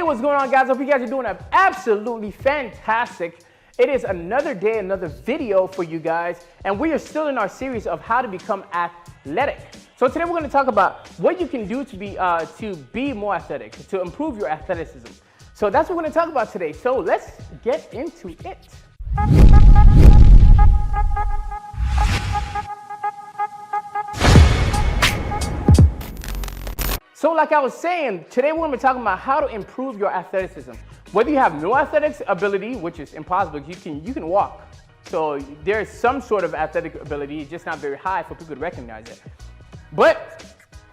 what's going on, guys? Hope you guys are doing absolutely fantastic. It is another day, another video for you guys, and we are still in our series of how to become athletic. So today we're going to talk about what you can do to be more athletic, to improve your athleticism. So that's what we're going to talk about today. So let's get into it. So like I was saying, today we're going to be talking about how to improve your athleticism. Whether you have no athletics ability, which is impossible, you can walk. So there's some sort of athletic ability, it's just not very high for people to recognize it. But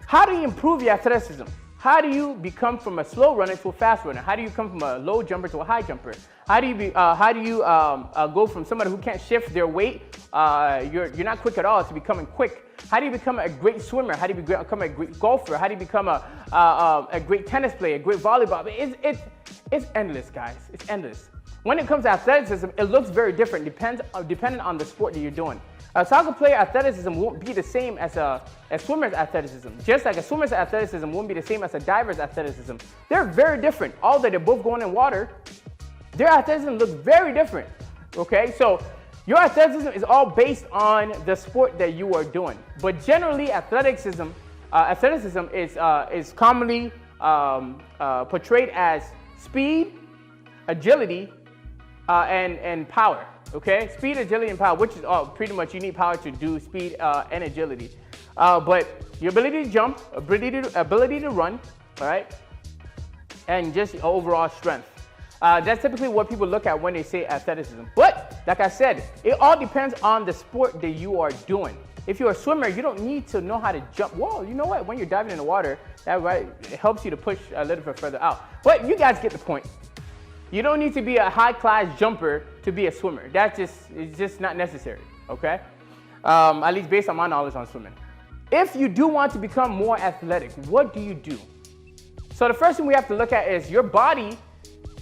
how do you improve your athleticism? How do you become from a slow runner to a fast runner? How do you come from a low jumper to a high jumper? How do you go from somebody who can't shift their weight, you're not quick at all, to becoming quick? How do you become a great swimmer? How do you become a great golfer? How do you become a great tennis player, a great volleyball? It's endless, guys. It's endless. When it comes to athleticism, it looks very different, depending on the sport that you're doing. A soccer player athleticism won't be the same as a swimmer's athleticism. Just like a swimmer's athleticism won't be the same as a diver's athleticism. They're very different. Although they're both going in water, their athleticism looks very different. Okay, so your athleticism is all based on the sport that you are doing. But generally, athleticism is commonly portrayed as speed, agility, and power. Okay, speed, agility, and power, which is pretty much you need power to do speed and agility. But your ability to jump, ability to run, all right, and just your overall strength. That's typically what people look at when they say athleticism. But like I said, it all depends on the sport that you are doing. If you're a swimmer, you don't need to know how to jump. Well, you know what? When you're diving in the water, it helps you to push a little bit further out. But you guys get the point. You don't need to be a high-class jumper to be a swimmer. It's just not necessary, okay? At least based on my knowledge on swimming. If you do want to become more athletic, what do you do? So the first thing we have to look at is your body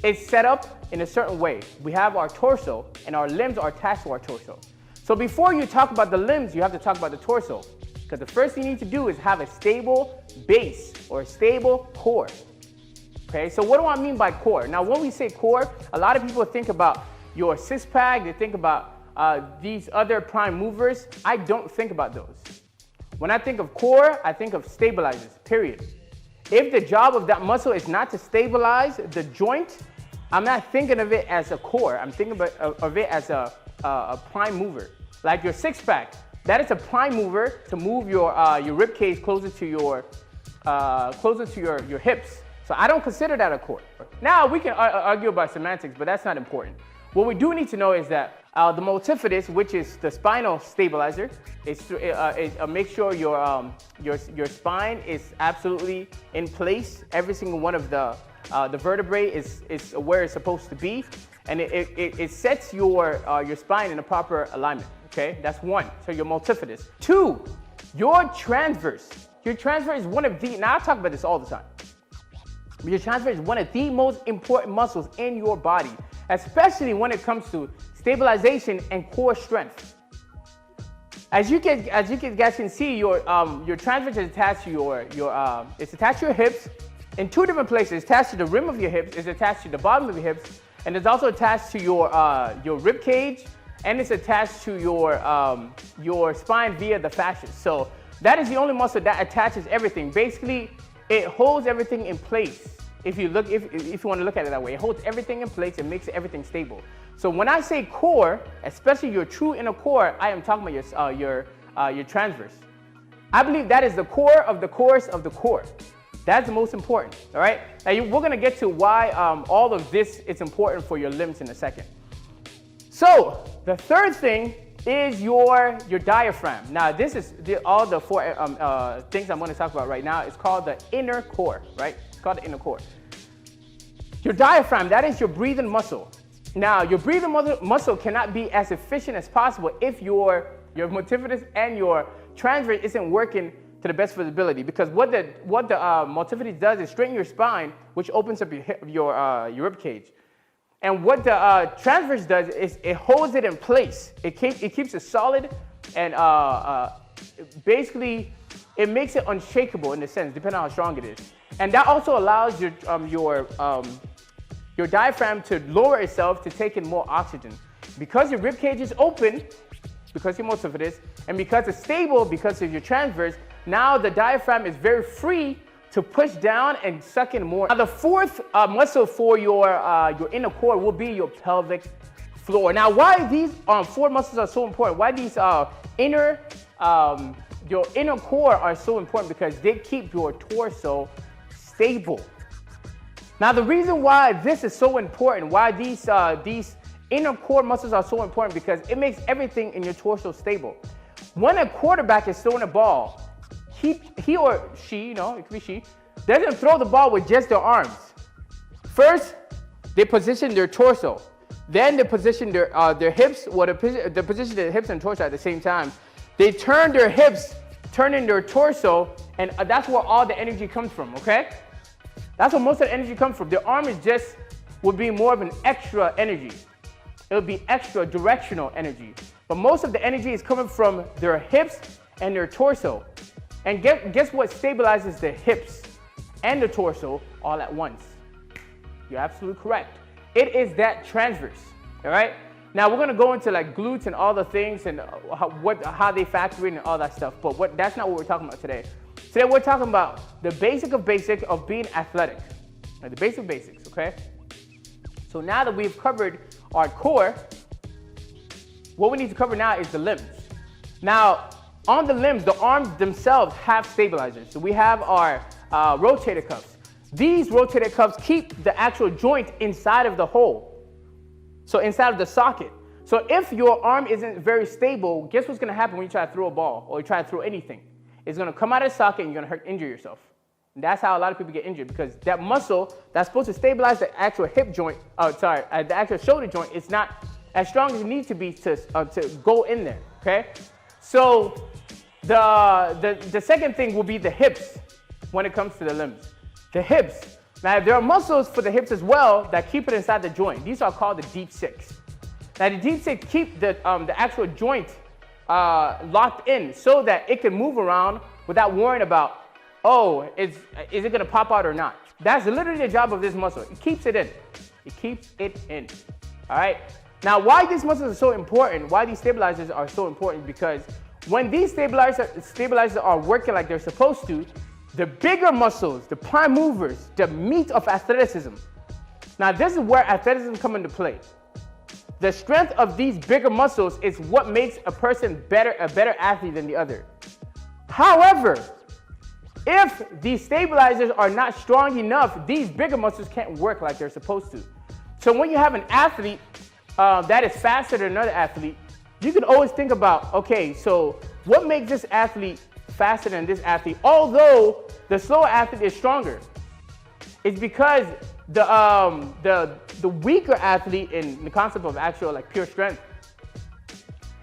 is set up in a certain way. We have our torso, and our limbs are attached to our torso. So before you talk about the limbs, you have to talk about the torso. Because the first thing you need to do is have a stable base or a stable core. Okay, so what do I mean by core? Now, when we say core, a lot of people think about your six-pack, they think about these other prime movers. I don't think about those. When I think of core, I think of stabilizers, period. If the job of that muscle is not to stabilize the joint, I'm not thinking of it as a core. I'm thinking of it as a prime mover. Like your six-pack, that is a prime mover to move your rib cage closer to your hips. So I don't consider that a core. Now we can argue about semantics, but that's not important. What we do need to know is that the multifidus, which is the spinal stabilizer, make sure your spine is absolutely in place. Every single one of the vertebrae is where it's supposed to be, and it sets your spine in a proper alignment. Okay, that's one. So your multifidus. Two, your transverse. Your transverse is one of the. Now I talk about this all the time. But your transverse is one of the most important muscles in your body, especially when it comes to stabilization and core strength. As you guys can see, your transverse is attached to it's attached to your hips in two different places. It's attached to the rim of your hips, it's attached to the bottom of your hips, and it's also attached to your rib cage, and it's attached to your spine via the fascia. So that is the only muscle that attaches everything. Basically, it holds everything in place. If you want to look at it that way, it holds everything in place and makes everything stable. So when I say core, especially your true inner core, I am talking about your transverse. I believe that is the core of the cores of the core. That's the most important. All right. Now we're gonna get to why all of this is important for your limbs in a second. So the third thing is your diaphragm. Now this is all the four things I'm going to talk about right now. It's called the inner core, right? It's called the inner core. Your diaphragm, that is your breathing muscle. Now your breathing muscle cannot be as efficient as possible if your multifidus and your transverse isn't working to the best of its ability. Because what the multifidus does is straighten your spine, which opens up your rib cage. And what the transverse does is it holds it in place. It keeps it solid, and basically it makes it unshakable in a sense, depending on how strong it is. And that also allows your diaphragm to lower itself to take in more oxygen. Because your rib cage is open, because you're multifidus, and because it's stable, because of your transverse, now the diaphragm is very free to push down and suck in more. Now the fourth muscle for your inner core will be your pelvic floor. Now why these four muscles are so important, why these your inner core are so important, because they keep your torso stable. Now the reason why this is so important, why these inner core muscles are so important, because it makes everything in your torso stable. When a quarterback is throwing a ball, he or she, it could be she, doesn't throw the ball with just their arms. First, they position their torso. Then they position their hips, they position their hips and torso at the same time. They turn their hips, turning their torso, and that's where all the energy comes from, okay? That's where most of the energy comes from. The arm would be more of an extra energy. It would be extra directional energy. But most of the energy is coming from their hips and their torso. And guess what stabilizes the hips and the torso all at once? You're absolutely correct. It is that transverse, all right? Now we're gonna go into like glutes and all the things and how they factor in and all that stuff, but that's not what we're talking about today. Today we're talking about the basic of being athletic, right? The basic basics, okay? So now that we've covered our core, what we need to cover now is the limbs. Now, on the limbs, the arms themselves have stabilizers. So we have our rotator cuffs. These rotator cuffs keep the actual joint inside of the hole. So inside of the socket. So if your arm isn't very stable, guess what's gonna happen when you try to throw a ball or you try to throw anything? It's gonna come out of the socket and you're gonna injure yourself. And that's how a lot of people get injured, because that muscle that's supposed to stabilize the actual hip joint, the actual shoulder joint, is not as strong as it needs to be to go in there, okay? So the second thing will be the hips when it comes to the limbs. The hips. Now there are muscles for the hips as well that keep it inside the joint. These are called the deep six. Now the deep six keep the actual joint locked in so that it can move around without worrying about, oh, is it gonna pop out or not? That's literally the job of this muscle. It keeps it in. It keeps it in. All right? Now, why these muscles are so important, why these stabilizers are so important, because when these stabilizers are working like they're supposed to, the bigger muscles, the prime movers, the meat of athleticism. Now, this is where athleticism comes into play. The strength of these bigger muscles is what makes a person a better athlete than the other. However, if these stabilizers are not strong enough, these bigger muscles can't work like they're supposed to. So when you have an athlete that is faster than another athlete, you can always think about, okay, so what makes this athlete faster than this athlete, although the slower athlete is stronger? It's because the weaker athlete, in the concept of actual like pure strength,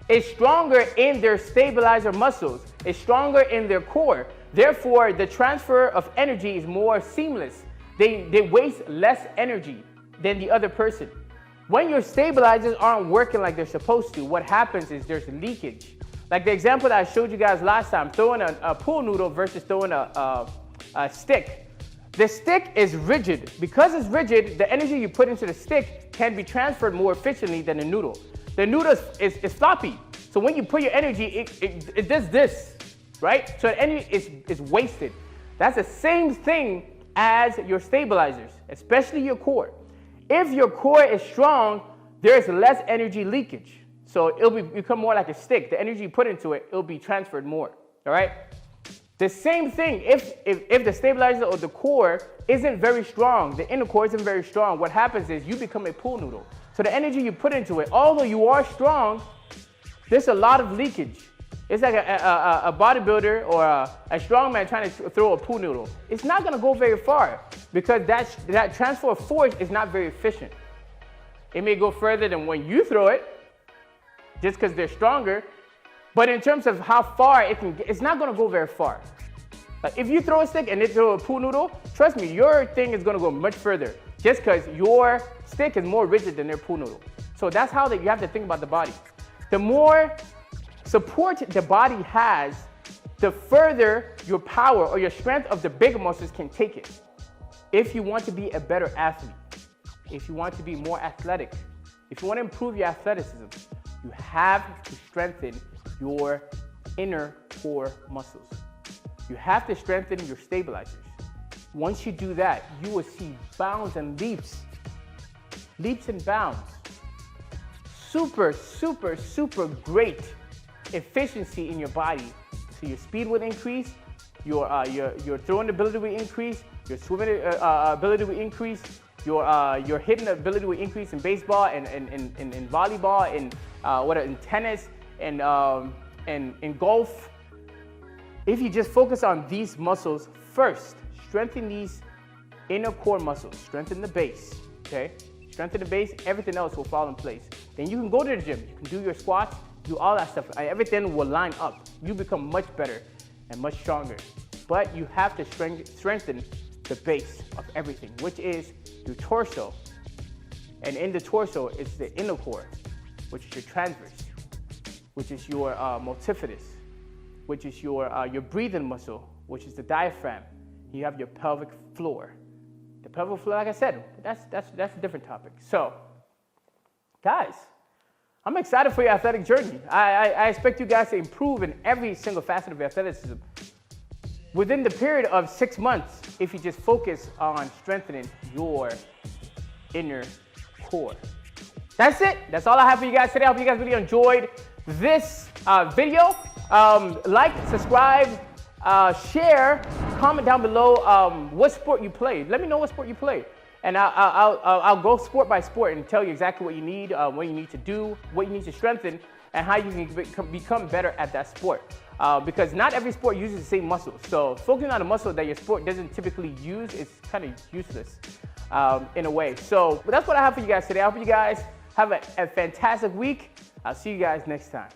is stronger in their stabilizer muscles, is stronger in their core. Therefore, the transfer of energy is more seamless. They waste less energy than the other person. When your stabilizers aren't working like they're supposed to, what happens is there's leakage. Like the example that I showed you guys last time, throwing a pool noodle versus throwing a stick. The stick is rigid. Because it's rigid, the energy you put into the stick can be transferred more efficiently than the noodle. The noodle is floppy. So when you put your energy, it does this, right? So the energy is wasted. That's the same thing as your stabilizers, especially your core. If your core is strong, there's less energy leakage. So it'll become more like a stick. The energy you put into it, it'll be transferred more, all right? The same thing, if the stabilizer or the core isn't very strong, the inner core isn't very strong, what happens is you become a pool noodle. So the energy you put into it, although you are strong, there's a lot of leakage. It's like a bodybuilder or a strongman trying to throw a pool noodle. It's not gonna go very far because that transfer of force is not very efficient. It may go further than when you throw it, just because they're stronger, but in terms of how far it can get, it's not gonna go very far. Like if you throw a stick and they throw a pool noodle, trust me, your thing is gonna go much further, just because your stick is more rigid than their pool noodle. So that's how you have to think about the body. The more support the body has, the further your power or your strength of the bigger muscles can take it. If you want to be a better athlete, if you want to be more athletic, if you want to improve your athleticism, you have to strengthen your inner core muscles. You have to strengthen your stabilizers. Once you do that, you will see bounds and leaps and bounds. Super, super, super great efficiency in your body. So your speed will increase, your throwing ability will increase, your swimming ability will increase, your hitting ability will increase in baseball and in volleyball and in tennis and in golf. If you just focus on these muscles first, strengthen these inner core muscles, strengthen the base, okay? Strengthen the base, everything else will fall in place. Then you can go to the gym, you can do your squats, do all that stuff, and everything will line up. You become much better and much stronger. But you have to strengthen the base of everything, which is your torso. And in the torso is the inner core, which is your transverse, which is your multifidus, which is your breathing muscle, which is the diaphragm. You have your pelvic floor. The pelvic floor, like I said, that's a different topic. So, guys, I'm excited for your athletic journey. I expect you guys to improve in every single facet of your athleticism within the period of 6 months if you just focus on strengthening your inner core. That's it. That's all I have for you guys today. I hope you guys really enjoyed this video. Like, subscribe, share, comment down below what sport you play. Let me know what sport you play. And I'll go sport by sport and tell you exactly what you need, what you need to do, what you need to strengthen, and how you can become better at that sport. Because not every sport uses the same muscles. So focusing on a muscle that your sport doesn't typically use is kind of useless in a way. So that's what I have for you guys today. I hope you guys have a fantastic week. I'll see you guys next time.